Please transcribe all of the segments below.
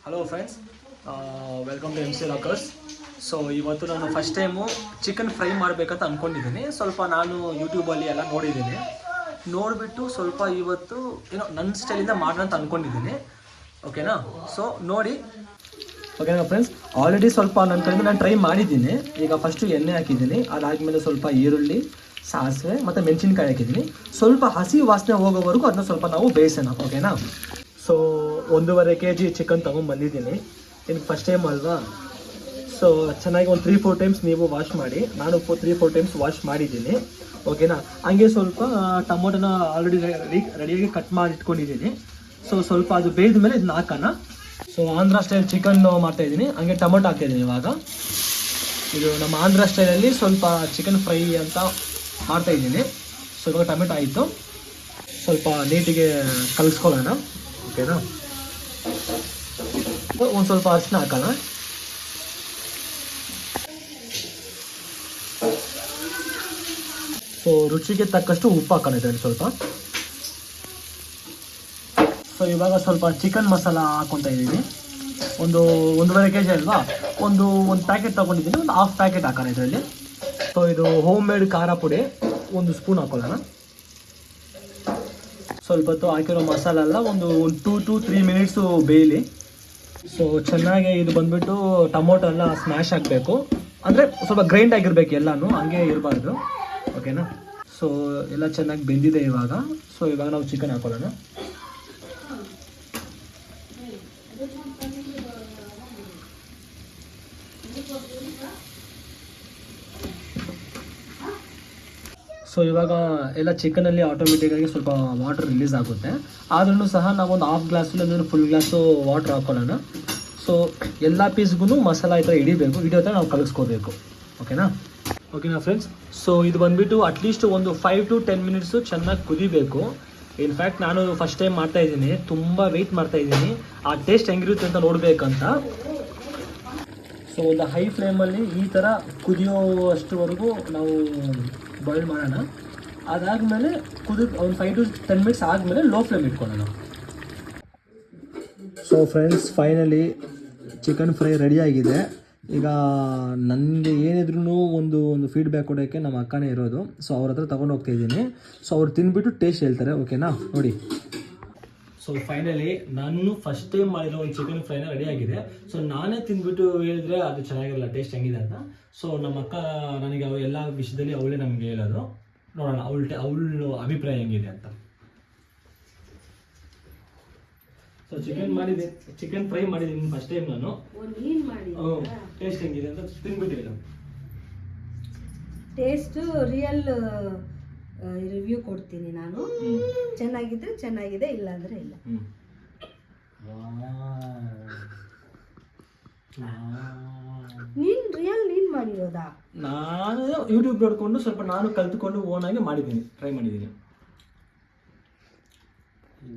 Hello friends, welcome to MC rockers. So ಇವತ್ತು ನಾನು first time chicken fry ಮಾಡಬೇಕಂತ ಅಂದ್ಕೊಂಡಿದ್ದೀನಿ. ಸ್ವಲ್ಪ ನಾನು ಯೂಟ್ಯೂಬಲ್ಲಿ ಎಲ್ಲ ನೋಡಿದ್ದೀನಿ, ನೋಡಿಬಿಟ್ಟು ಸ್ವಲ್ಪ ಇವತ್ತು ಏನೋ ನನ್ನ ಸ್ಟೈಲಿಂದ ಮಾಡೋಣ ಅಂತ ಅಂದ್ಕೊಂಡಿದ್ದೀನಿ. ಓಕೆನಾ? ಸೊ ನೋಡಿ. ಓಕೆನಾ ಫ್ರೆಂಡ್ಸ್, ಆಲ್ರೆಡಿ ಸ್ವಲ್ಪ ನನ್ನ ಕಡೆಯಿಂದ ನಾನು ಟ್ರೈ ಮಾಡಿದ್ದೀನಿ. ಈಗ ಫಸ್ಟು ಎಣ್ಣೆ ಹಾಕಿದ್ದೀನಿ, ಅದಾದಮೇಲೆ ಸ್ವಲ್ಪ ಈರುಳ್ಳಿ, ಸಾಸಿವೆ ಮತ್ತು ಮೆಣಸಿನ್ಕಾಯಿ ಹಾಕಿದ್ದೀನಿ. ಸ್ವಲ್ಪ ಹಸಿ ವಾಸನೆ ಹೋಗೋವರೆಗೂ ಅದನ್ನ ಸ್ವಲ್ಪ ನಾವು ಬೇಯಿಸೋಣ. ಓಕೆನಾ? ಸೊ 1.5 kg ಚಿಕನ್ ತೊಗೊಂಡ್ಬಂದಿದ್ದೀನಿ. ಇದು ಫಸ್ಟ್ ಟೈಮ್ ಅಲ್ವಾ? ಸೊ ಚೆನ್ನಾಗಿ ಒಂದು 3-4 ಟೈಮ್ಸ್ ನೀವು ವಾಶ್ ಮಾಡಿ. ನಾನು 3-4 ಟೈಮ್ಸ್ ವಾಶ್ ಮಾಡಿದ್ದೀನಿ. ಓಕೆನಾ? ಹಂಗೆ ಸ್ವಲ್ಪ ಟೊಮೊಟೊನ ಆಲ್ರೆಡಿ ರೆಡಿಯಾಗಿ ಕಟ್ ಮಾಡಿ ಇಟ್ಕೊಂಡಿದ್ದೀನಿ. ಸೊ ಸ್ವಲ್ಪ ಅದು ಬೇಯ್ದ ಮೇಲೆ ಇದನ್ನ ಹಾಕೋಣ. ಸೊ ಆಂಧ್ರ ಸ್ಟೈಲ್ ಚಿಕನ್ ಮಾಡ್ತಾಯಿದ್ದೀನಿ, ಹಂಗೆ ಟೊಮೊಟೊ ಹಾಕ್ತಾಯಿದ್ದೀನಿ. ಇವಾಗ ಇದು ನಮ್ಮ ಆಂಧ್ರ ಸ್ಟೈಲಲ್ಲಿ ಸ್ವಲ್ಪ ಚಿಕನ್ ಫ್ರೈ ಅಂತ ಮಾಡ್ತಾಯಿದ್ದೀನಿ. ಸೊ ಇವಾಗ ಟೊಮೆಟೊ ಆಯಿತು, ಸ್ವಲ್ಪ ನೀಟಿಗೆ ಕಲಿಸ್ಕೊಳ್ಳೋಣ. ಓಕೆನಾ? ಒಂದು ಸ್ವಲ್ಪ ಅರಿಶಿನ ಹಾಕೋಣ. ಸೊ ರುಚಿಗೆ ತಕ್ಕಷ್ಟು ಉಪ್ಪು ಹಾಕೋಣ ಇದರಲ್ಲಿ ಸ್ವಲ್ಪ. ಸೊ ಇವಾಗ ಸ್ವಲ್ಪ ಚಿಕನ್ ಮಸಾಲ ಹಾಕ್ಕೊತಾ ಇದ್ದೀನಿ. ಒಂದು 1.5 kg ಅಲ್ವಾ, ಒಂದು ಪ್ಯಾಕೆಟ್ ತೊಗೊಂಡಿದ್ದೀನಿ, ಒಂದು ಹಾಫ್ ಪ್ಯಾಕೆಟ್ ಹಾಕೋಣ ಇದರಲ್ಲಿ. ಸೊ ಇದು ಹೋಮ್ ಮೇಡ್ ಖಾರ ಪುಡಿ 1 ಸ್ಪೂನ್ ಹಾಕೊಳ್ಳೋಣ. ಸ್ವಲ್ಪ ಹೊತ್ತು ಹಾಕಿರೋ ಮಸಾಲ ಎಲ್ಲ ಒಂದು 2 to 3 ಮಿನಿಟ್ಸು ಬೇಯಲಿ. ಸೊ ಚೆನ್ನಾಗಿ ಇದು ಬಂದುಬಿಟ್ಟು ಟೊಮೊಟೊ ಎಲ್ಲ ಸ್ಮ್ಯಾಶ್ ಆಗಬೇಕು, ಅಂದರೆ ಸ್ವಲ್ಪ ಗ್ರೈಂಡ್ ಆಗಿರಬೇಕು ಎಲ್ಲನೂ, ಹಂಗೆ ಇರಬಾರ್ದು. ಓಕೆನಾ? ಸೊ ಎಲ್ಲ ಚೆನ್ನಾಗಿ ಬೆಂದಿದೆ ಇವಾಗ. ಸೊ ಇವಾಗ ನಾವು ಚಿಕನ್ ಹಾಕೊಳ್ಳೋಣ. ಸೊ ಇವಾಗ ಎಲ್ಲ ಚಿಕನಲ್ಲಿ ಆಟೋಮೆಟಿಕ್ಕಾಗಿ ಸ್ವಲ್ಪ ವಾಟರ್ ರಿಲೀಸ್ ಆಗುತ್ತೆ. ಆದ್ರೂ ಸಹ ನಾವೊಂದು ಹಾಫ್ ಗ್ಲಾಸು ಇಲ್ಲಾಂದರೆ ಫುಲ್ ಗ್ಲಾಸು ವಾಟರ್ ಹಾಕೊಳ್ಳೋಣ. ಸೊ ಎಲ್ಲ ಪೀಸ್ಗೂ ಮಸಾಲ ಈ ಥರ ಹಿಡಿಯೋ ಥರ ನಾವು ಕಲಿಸ್ಕೋಬೇಕು. ಓಕೆನಾ ಫ್ರೆಂಡ್ಸ್? ಸೊ ಇದು ಬಂದುಬಿಟ್ಟು ಅಟ್ಲೀಸ್ಟ್ ಒಂದು 5 to 10 ಮಿನಿಟ್ಸು ಚೆನ್ನಾಗಿ ಕುದಿಬೇಕು. ಇನ್ಫ್ಯಾಕ್ಟ್ ನಾನು ಫಸ್ಟ್ ಟೈಮ್ ಮಾಡ್ತಾಯಿದ್ದೀನಿ, ತುಂಬ ವೆಯ್ಟ್ ಮಾಡ್ತಾಯಿದ್ದೀನಿ ಆ ಟೇಸ್ಟ್ ಹೆಂಗಿರುತ್ತೆ ಅಂತ ನೋಡಬೇಕಂತ. ಸೊ ಒಂದು ಹೈ ಫ್ಲೇಮಲ್ಲಿ ಈ ಥರ ಕುದಿಯೋವಷ್ಟುವರೆಗೂ ನಾವು ಬಾಯ್ಲ್ ಮಾಡೋಣ. ಅದಾದಮೇಲೆ ಒಂದು 5 to 10 ಮಿನಿಟ್ಸ್ ಆದಮೇಲೆ ಲೋ ಫ್ಲೇಮ್ ಇಟ್ಕೊಳ್ಳೋಣ. So friends, finally chicken fry ರೆಡಿಯಾಗಿದೆ. ಈಗ ನನಗೆ ಏನಿದ್ರೂ ಒಂದು ಫೀಡ್ಬ್ಯಾಕ್ ಕೊಡೋಕ್ಕೆ ನಮ್ಮ ಅಕ್ಕನೇ ಇರೋದು. ಸೊ ಅವ್ರ ಹತ್ರ ತೊಗೊಂಡು ಹೋಗ್ತಾಯಿದ್ದೀನಿ. ಸೊ ಅವ್ರು ತಿಂದ್ಬಿಟ್ಟು ಟೇಸ್ಟ್ ಹೇಳ್ತಾರೆ. ಓಕೆನಾ? ನೋಡಿ. ಸೊ ಫೈನಲಿ ನಾನು ಫಸ್ಟ್ ಟೈಮ್ ಮಾಡಿರೋ ಒಂದು ಚಿಕನ್ ಫ್ರೈನ ರೆಡಿಯಾಗಿದೆ. ಸೊ ನಾನೇ ತಿಂದ್ಬಿಟ್ಟು ಹೇಳಿದ್ರೆ ಅದು ಚೆನ್ನಾಗಿರಲ್ಲ, ಟೇಸ್ಟ್ ಹೆಂಗಿದೆ ಅಂತ. ಸೊ ನಮ್ಮ ಅಕ್ಕ ನನಗೆ ಎಲ್ಲ ವಿಷಯದಲ್ಲಿ ಅವಳೇ ನಮಗೆ ಹೇಳೋದು. ನೋಡೋಣ ಅವಳ ಅಭಿಪ್ರಾಯ ಹೆಂಗಿದೆ ಅಂತ. ಸೊ ಚಿಕನ್ ಫ್ರೈ ಮಾಡಿದ್ದೀನಿ ಫಸ್ಟ್ ಟೈಮ್ ನಾನು. ಟೇಸ್ಟ್ ಹೆಂಗಿದೆ ಅಂತ ತಿಂದ್ಬಿಟ್ಟು ಹೇಳು. ಟೇಸ್ಟ್ ರಿಯಲ್ ರಿವ್ಯೂ ಕೊಡ್ತೀನಿ ನಾನು. ಚೆನ್ನಾಗಿದ್ರೆ ಚೆನ್ನಾಗಿದೆ, ಇಲ್ಲ ಅಂದ್ರೆ ಇಲ್ಲ. ನೀನ್ ಮಾಡಿರೋದಾ? ನಾನು ಯೂಟ್ಯೂಬ್ ನೋಡ್ಕೊಂಡು ಸ್ವಲ್ಪ ನಾನು ಕಲ್ತ್ಕೊಂಡು ಓನಾಗಿ ಮಾಡಿದ್ದೀನಿ, ಟ್ರೈ ಮಾಡಿದ್ದೀನಿ.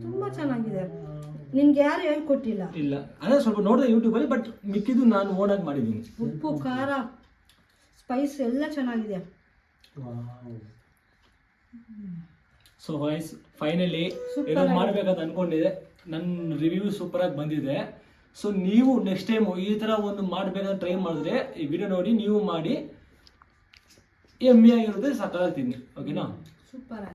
ತುಂಬಾ ಚೆನ್ನಾಗಿದೆ. ನಿನ್ಗೆ ಯಾರು ಹೇಳ್ಕೊಟ್ಟಿಲ್ಲ? ಇಲ್ಲ, ಅದೇ ಸ್ವಲ್ಪ ನೋಡಿದೆ ಯೂಟ್ಯೂಬಲ್ಲಿ, ಬಟ್ ಮಿಕ್ಕಿದ್ದು ನಾನು ಓನಾಗಿ ಮಾಡಿದ್ದೀನಿ. ಉಪ್ಪು, ಖಾರ, ಸ್ಪೈಸ್ ಎಲ್ಲ ಚೆನ್ನಾಗಿದೆ. ಸೊ ವೈಸ್ ಫೈನಲಿ ಏನೋ ಮಾಡಬೇಕಂತ ಅನ್ಕೊಂಡಿದೆ. ನನ್ನ ರಿವ್ಯೂ ಸೂಪರಾಗಿ ಬಂದಿದೆ. ಸೊ ನೀವು ನೆಕ್ಸ್ಟ್ ಟೈಮ್ ಈ ಥರ ಒಂದು ಮಾಡಬೇಕಂತ ಟ್ರೈ ಮಾಡಿದ್ರೆ ಈ ವಿಡಿಯೋ ನೋಡಿ ನೀವು ಮಾಡಿ. ಎಮ್ಮೆ ಆಗಿರುತ್ತೆ, ಸಕ್ಕತ್ತಾಗಿ ತಿನ್ನಿ. ಓಕೆನಾ? ಸೂಪರ್.